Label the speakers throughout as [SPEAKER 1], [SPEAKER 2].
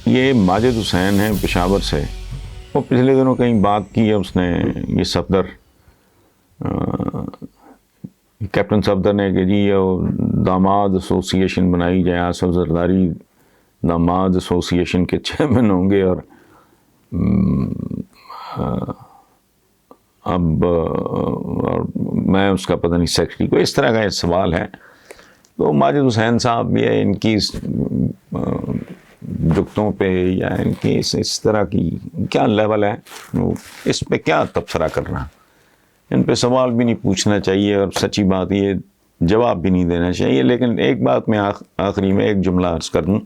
[SPEAKER 1] یہ ماجد حسین ہے پشاور سے. وہ پچھلے دنوں کہیں بات کی ہے اس نے, یہ صفدر کیپٹن صفدر نے, کہ جی یہ داماد ایسوسی ایشن بنائی جائے, آصف زرداری داماد ایسوسی ایشن کے چیئرمین ہوں گے, اور اب میں اس کا پتہ نہیں سیکرٹری کو. اس طرح کا یہ سوال ہے. تو ماجد حسین صاحب بھی ہے, ان کی جگتوں پہ یا ان کی اس طرح کی کیا لیول ہے, اس پہ کیا تبصرہ کرنا, ان پہ سوال بھی نہیں پوچھنا چاہیے, اور سچی بات یہ جواب بھی نہیں دینا چاہیے. لیکن ایک بات میں آخری میں ایک جملہ عرض کر دوں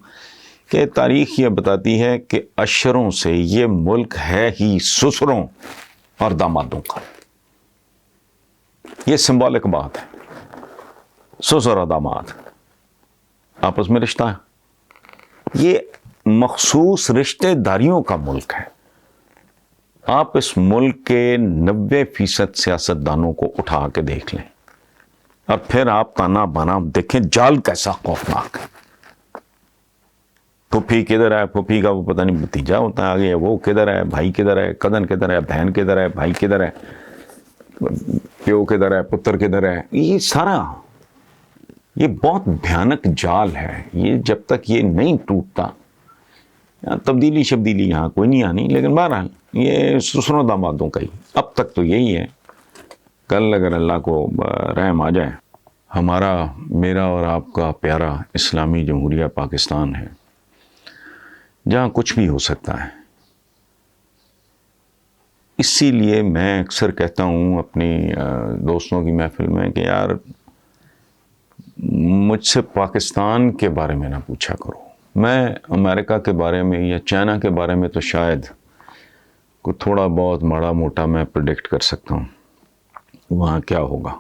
[SPEAKER 1] کہ تاریخ یہ بتاتی ہے کہ اشروں سے یہ ملک ہے ہی سسروں اور دامادوں کا. یہ سمبولک بات ہے, سسر اور داماد آپس میں رشتہ ہے. یہ مخصوص رشتہ داریوں کا ملک ہے. آپ اس ملک کے 90% سیاستدانوں کو اٹھا کے دیکھ لیں, اور پھر آپ تانا بانا دیکھیں جال کیسا خوفناک ہے. پھوپھی کدھر ہے, پھوپھی کا وہ پتہ نہیں بھتیجا ہوتا ہے آگے, وہ کدھر ہے, بھائی کدھر ہے, کزن کدھر ہے, بہن کدھر ہے, بھائی کدھر ہے, پیو کدھر ہے, پتر کدھر ہے. یہ سارا یہ بہت بھیانک جال ہے. یہ جب تک یہ نہیں ٹوٹتا, تبدیلی شبدیلی یہاں کوئی نہیں آنی, لیکن بہرحال یہ سسروں دامادوں کا ہی اب تک تو یہی ہے. کل اگر اللہ کو رحم آ جائے, ہمارا میرا اور آپ کا پیارا اسلامی جمہوریہ پاکستان ہے جہاں کچھ بھی ہو سکتا ہے. اسی لیے میں اکثر کہتا ہوں اپنی دوستوں کی محفل میں کہ یار مجھ سے پاکستان کے بارے میں نہ پوچھا کرو. میں امریکہ کے بارے میں یا چائنا کے بارے میں تو شاید کوئی تھوڑا بہت ماڑا موٹا میں پریڈکٹ کر سکتا ہوں وہاں کیا ہوگا.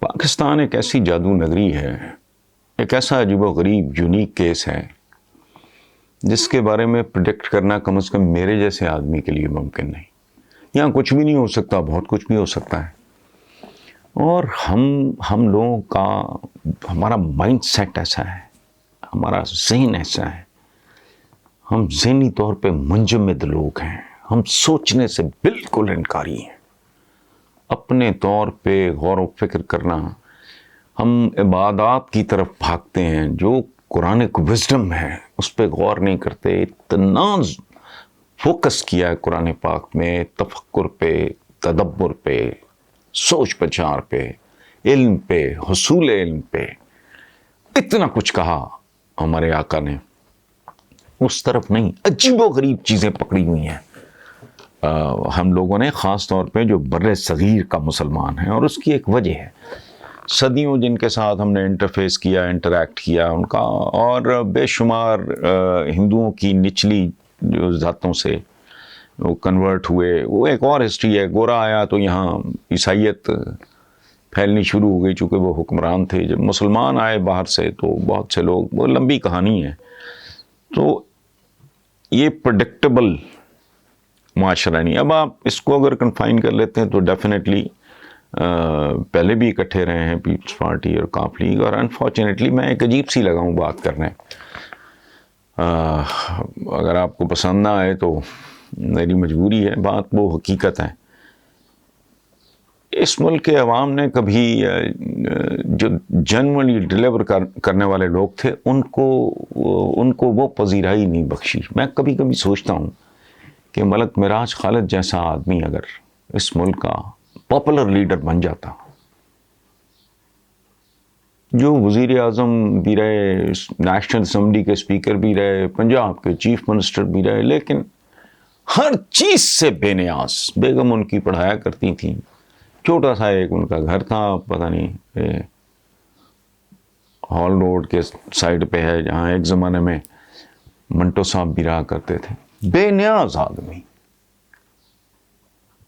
[SPEAKER 1] پاکستان ایک ایسی جادو نگری ہے, ایک ایسا عجیب و غریب یونیک کیس ہے جس کے بارے میں پریڈکٹ کرنا کم از کم میرے جیسے آدمی کے لیے ممکن نہیں. یہاں کچھ بھی نہیں ہو سکتا, بہت کچھ بھی ہو سکتا ہے. اور ہم لوگوں کا ہمارا مائنڈ سیٹ ایسا ہے, ہمارا ذہن ایسا ہے, ہم ذہنی طور پہ منجمد لوگ ہیں. ہم سوچنے سے بالکل انکاری ہیں, اپنے طور پہ غور و فکر کرنا. ہم عبادات کی طرف بھاگتے ہیں, جو قرآنک وزڈم ہے اس پہ غور نہیں کرتے. اتنا فوکس کیا ہے قرآن پاک میں تفکر پہ, تدبر پہ, سوچ بچار پہ, علم پہ, حصول علم پہ, اتنا کچھ کہا ہمارے آقا نے. اس طرف نہیں, عجیب و غریب چیزیں پکڑی ہوئی ہیں ہم لوگوں نے, خاص طور پہ جو بر صغیر کا مسلمان ہے. اور اس کی ایک وجہ ہے, صدیوں جن کے ساتھ ہم نے انٹرفیس کیا, انٹریکٹ کیا ان کا, اور بے شمار ہندوؤں کی نچلی جو ذاتوں سے وہ کنورٹ ہوئے. وہ ایک اور ہسٹری ہے. گورا آیا تو یہاں عیسائیت پھیلنی شروع ہو گئی چونکہ وہ حکمران تھے. جب مسلمان آئے باہر سے تو بہت سے لوگ, وہ لمبی کہانی ہے. تو یہ پریڈکٹیبل معاشرہ نہیں. اب آپ اس کو اگر کنفائن کر لیتے ہیں تو ڈیفینیٹلی پہلے بھی اکٹھے رہے ہیں پیپلز پارٹی اور کاف لیگ, اور انفارچونیٹلی میں ایک عجیب سی لگا ہوں بات کرنے. اگر آپ کو پسند نہ آئے تو میری مجبوری ہے, بات وہ حقیقت ہے. اس ملک کے عوام نے کبھی جو جنرلی ڈیلیور کرنے والے لوگ تھے ان کو وہ پذیرائی نہیں بخشی. میں کبھی کبھی سوچتا ہوں کہ ملک معراج خالد جیسا آدمی اگر اس ملک کا پاپولر لیڈر بن جاتا, جو وزیر اعظم بھی رہے, نیشنل اسمبلی کے اسپیکر بھی رہے, پنجاب کے چیف منسٹر بھی رہے, لیکن ہر چیز سے بے نیاز. بیگم ان کی پڑھایا کرتی تھیں, چھوٹا سا ایک ان کا گھر تھا, پتہ نہیں ہال روڈ کے سائڈ پہ ہے, جہاں ایک زمانے میں منٹو صاحب بھی رہا کرتے تھے. بے نیاز آدمی.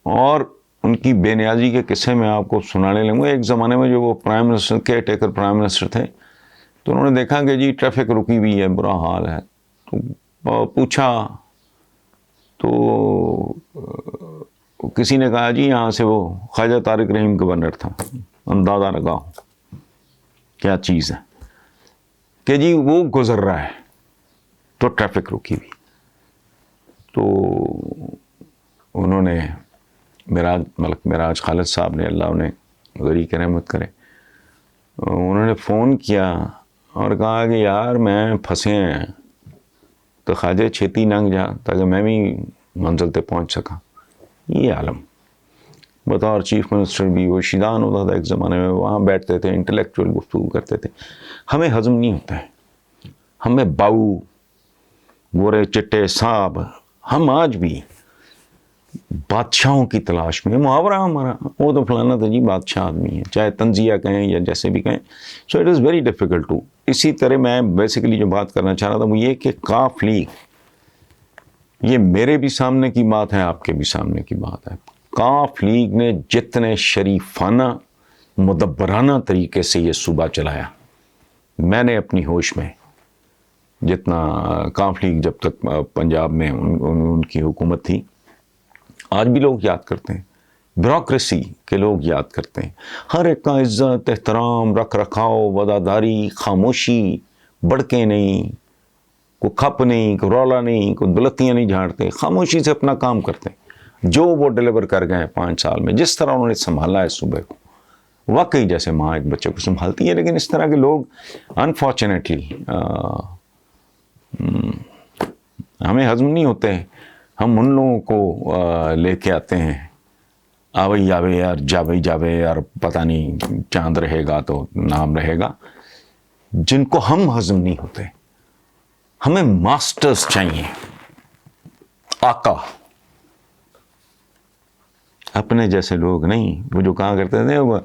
[SPEAKER 1] اور ان کی بے نیازی کے قصے میں آپ کو سنانے لگوں. ایک زمانے میں جو وہ پرائم منسٹر کے ٹیکر پرائم منسٹر تھے, تو انہوں نے دیکھا کہ جی ٹریفک رکی ہوئی ہے, برا حال ہے. تو پوچھا تو کسی نے کہا جی یہاں سے وہ خواجہ طارق رحیم گورنر تھا. اندازہ لگاؤ کیا چیز ہے کہ جی وہ گزر رہا ہے تو ٹریفک رکی ہوئی. تو انہوں نے ملک معراج خالد صاحب نے, اللہ انہیں غری کی رحمت کرے, انہوں نے فون کیا اور کہا کہ یار میں پھنسے ہیں تو خواجہ چھیتی لنگ جا تاکہ میں بھی منزل تے پہنچ سکا. یہ عالم بطور چیف منسٹر بھی وہ شیدان ہوتا تھا ایک زمانے میں, وہاں بیٹھتے تھے, انٹلیکچوئل گفتگو کرتے تھے. ہمیں ہضم نہیں ہوتا ہے, ہمیں باؤ گورے چٹے صاحب, ہم آج بھی بادشاہوں کی تلاش میں, محاورہ ہمارا وہ تو فلانا تھا جی بادشاہ آدمی ہے, چاہے تنزیہ کہیں یا جیسے بھی کہیں. So it is very difficult to. اسی طرح میں بیسیکلی جو بات کرنا چاہ رہا تھا وہ یہ کہ کاف لیگ, یہ میرے بھی سامنے کی بات ہے, آپ کے بھی سامنے کی بات ہے. کاف لیگ نے جتنے شریفانہ مدبرانہ طریقے سے یہ صوبہ چلایا, میں نے اپنی ہوش میں جتنا کاف لیگ جب تک پنجاب میں ان کی حکومت تھی, آج بھی لوگ یاد کرتے ہیں, بیوروکریسی کے لوگ یاد کرتے ہیں, ہر ایک کا عزت احترام رکھ رکھاؤ وفاداری خاموشی, بڑکے نہیں, کوئی کھپ نہیں, کوئی رولا نہیں, کوئی دلتیاں نہیں جھاڑتے, خاموشی سے اپنا کام کرتے ہیں. جو وہ ڈیلیور کر گئے 5 سال میں, جس طرح انہوں نے سنبھالا ہے صوبے کو, واقعی جیسے ماں ایک بچے کو سنبھالتی ہے. لیکن اس طرح کے لوگ انفارچونیٹلی ہمیں ہضم نہیں ہوتے. ہم ان لوگوں کو لے کے آتے ہیں, آوے یار جاوے یار, پتہ نہیں چاند رہے گا تو نام رہے گا, جن کو ہم ہضم نہیں ہوتے. ہمیں ماسٹرز چاہیے, آقا, اپنے جیسے لوگ نہیں. وہ جو کہا کرتے تھے وہ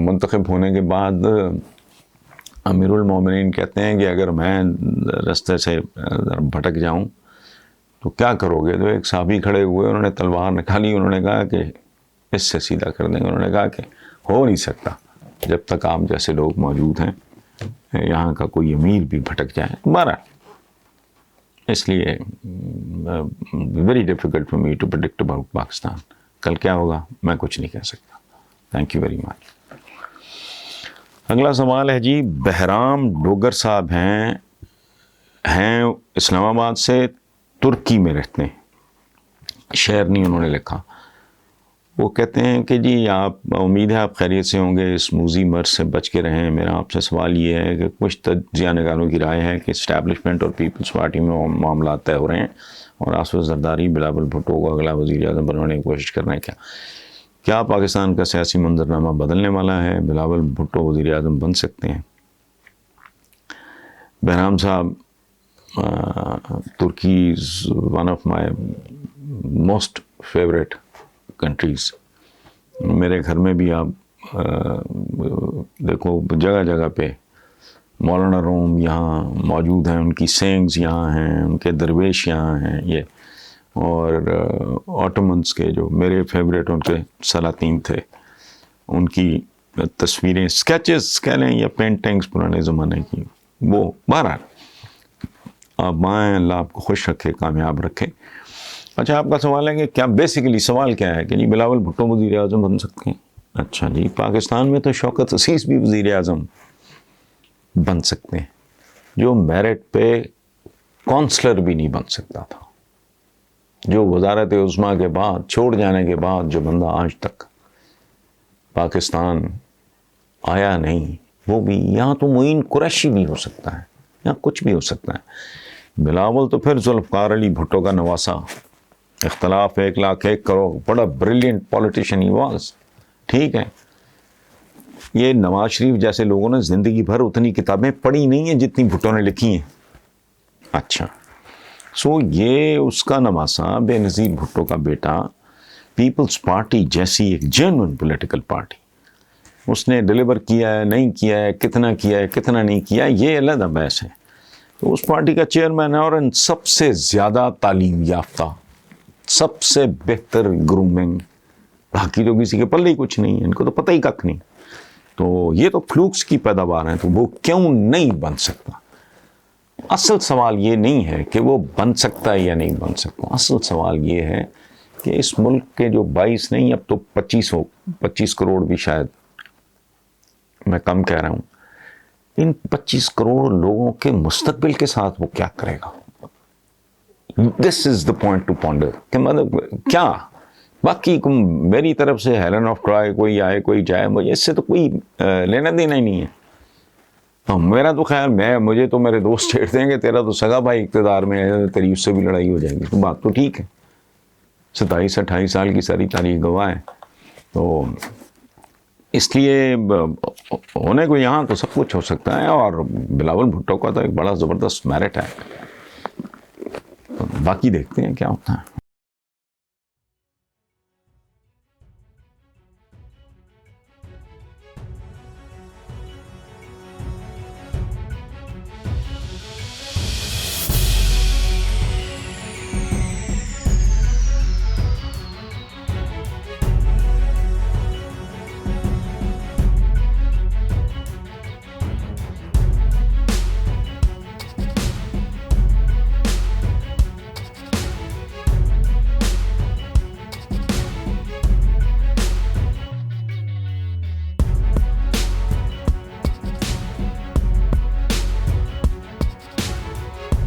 [SPEAKER 1] منتخب ہونے کے بعد امیر المومنین کہتے ہیں کہ اگر میں رستے سے بھٹک جاؤں تو کیا کرو گے؟ تو ایک صحابی کھڑے ہوئے, انہوں نے تلوار نکالی, انہوں نے کہا کہ اس سے سیدھا کر دیں گے. انہوں نے کہا کہ ہو نہیں سکتا جب تک آپ جیسے لوگ موجود ہیں, یہاں کا کوئی امیر بھی بھٹک جائے. ہمارا اس لیے very difficult for me to predict about Pakistan. کل کیا ہوگا میں کچھ نہیں کہہ سکتا. Thank you very much. اگلا سوال ہے جی, بہرام ڈوگر صاحب ہیں اسلام آباد سے, ترکی میں رہتے ہیں, شہر نہیں انہوں نے لکھا. وہ کہتے ہیں کہ جی آپ, امید ہے آپ خیریت سے ہوں گے, اس موذی مرض سے بچ کے رہیں. میرا آپ سے سوال یہ ہے کہ کچھ تجزیہ نگاروں کی رائے ہے کہ اسٹیبلشمنٹ اور پیپلز پارٹی میں معاملات طے ہو رہے ہیں اور آصف زرداری بلاول بھٹو کو اگلا وزیر اعظم بنانے کی کوشش کر رہے ہیں. کیا پاکستان کا سیاسی منظرنامہ بدلنے والا ہے؟ بلاول بھٹو وزیر اعظم بن سکتے ہیں؟ بہرام صاحب, Turkey is one of my most favourite countries. میرے گھر میں بھی آپ دیکھو جگہ جگہ پہ مولانا روم یہاں موجود ہیں, ان کی سینگز یہاں ہیں, ان کے درویش یہاں ہیں. یہ اور آٹومنس کے جو میرے فیوریٹ ان کے سلاطین تھے, ان کی تصویریں, اسکیچز کہہ لیں یا پینٹنگز پرانے زمانے کی, وہ بہرحال آپ مائیں, اللہ آپ کو خوش رکھے, کامیاب رکھے. اچھا, آپ کا سوال ہے کہ کیا بیسیکلی سوال کیا ہے کہ جی بلاول بھٹو وزیر اعظم بن سکتے ہیں. اچھا جی, پاکستان میں تو شوکت عزیز بھی وزیر اعظم بن سکتے ہیں, جو میرٹ پہ کونسلر بھی نہیں بن سکتا تھا. جو وزارت عظمیٰ کے بعد چھوڑ جانے کے بعد جو بندہ آج تک پاکستان آیا نہیں, وہ بھی یہاں تو معین قریشی بھی ہو سکتا ہے, یہاں کچھ بھی ہو سکتا ہے. بلاول تو پھر ذوالفقار علی بھٹو کا نواسا, اختلاف 1,01,000 کروڑ, بڑا بریلینٹ پولیٹیشین ہی واز. ٹھیک ہے, یہ نواز شریف جیسے لوگوں نے زندگی بھر اتنی کتابیں پڑھی نہیں ہیں جتنی بھٹو نے لکھی ہیں. اچھا, سو یہ اس کا نواسا بے نظیر بھٹو کا بیٹا پیپلز پارٹی جیسی ایک جینوئن پولیٹیکل پارٹی, اس نے ڈیلیور کیا ہے نہیں کیا ہے, کتنا کیا ہے کتنا نہیں کیا, یہ علیحدہ بحث ہے. تو اس پارٹی کا چیئرمین ہے, اور سب سے زیادہ تعلیم یافتہ, سب سے بہتر گرومنگ, باقی تو کسی کے پلے ہی کچھ نہیں ہے, ان کو تو پتہ ہی کک نہیں. تو یہ تو فلوکس کی پیداوار ہیں, تو وہ کیوں نہیں بن سکتا؟ اصل سوال یہ نہیں ہے کہ وہ بن سکتا ہے یا نہیں بن سکتا. اصل سوال یہ ہے کہ اس ملک کے جو 22 نہیں, اب تو 25 کروڑ بھی شاید میں کم کہہ رہا ہوں, ان 25 کروڑ لوگوں کے مستقبل کے ساتھ وہ کیا کرے گا؟ دس از دا پوائنٹ ٹو پونڈر کہ مطلب کیا باقی میری طرف سے ہیلن آف ٹرائے کوئی آئے کوئی جائے، مجھے اس سے تو کوئی لینا دینا ہی نہیں ہے. میرا تو خیال مجھے تو میرے دوست چھیڑ دیں گے تیرا تو سگا بھائی اقتدار میں ہے، تیری اس سے بھی لڑائی ہو جائے گی، تو بات تو ٹھیک ہے. 27-28 سال کی ساری تاریخ گواہ ہے. تو اس لیے ہونے کو یہاں تو سب کچھ ہو سکتا ہے، اور بلاول بھٹو کا تو ایک بڑا زبردست میرٹ ہے. باقی دیکھتے ہیں کیا ہوتا ہے.